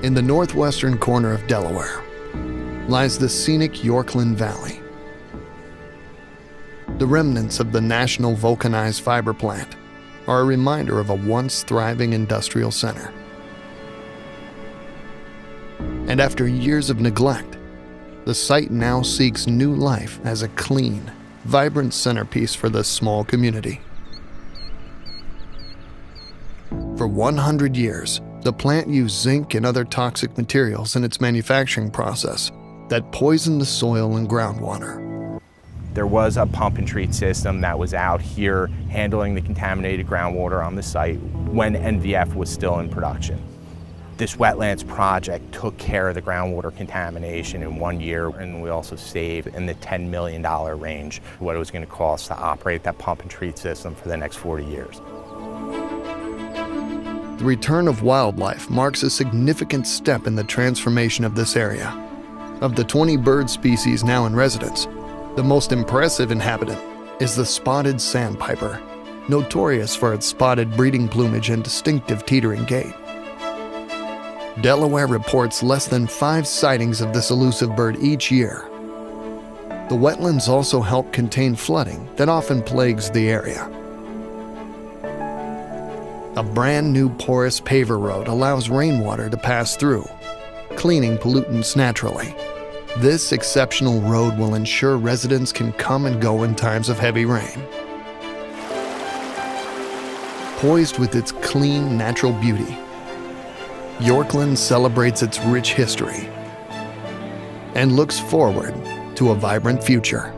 In the northwestern corner of Delaware lies the scenic Yorklyn Valley. The remnants of the National Vulcanize Fibre plant are a reminder of a once thriving industrial center. And after years of neglect, the site now seeks new life as a clean, vibrant centerpiece for this small community. For 100 years, the plant used zinc and other toxic materials in its manufacturing process that poisoned the soil and groundwater. There was a pump and treat system that was out here handling the contaminated groundwater on the site when NVF was still in production. This wetlands project took care of the groundwater contamination in 1 year, and we also saved in the $10 million range what it was going to cost to operate that pump and treat system for the next 40 years. The return of wildlife marks a significant step in the transformation of this area. Of the 20 bird species now in residence, the most impressive inhabitant is the spotted sandpiper, notorious for its spotted breeding plumage and distinctive teetering gait. Delaware reports less than 5 sightings of this elusive bird each year. The wetlands also help contain flooding that often plagues the area. A brand new porous paver road allows rainwater to pass through, cleaning pollutants naturally. This exceptional road will ensure residents can come and go in times of heavy rain. Poised with its clean, natural beauty, Yorklyn celebrates its rich history and looks forward to a vibrant future.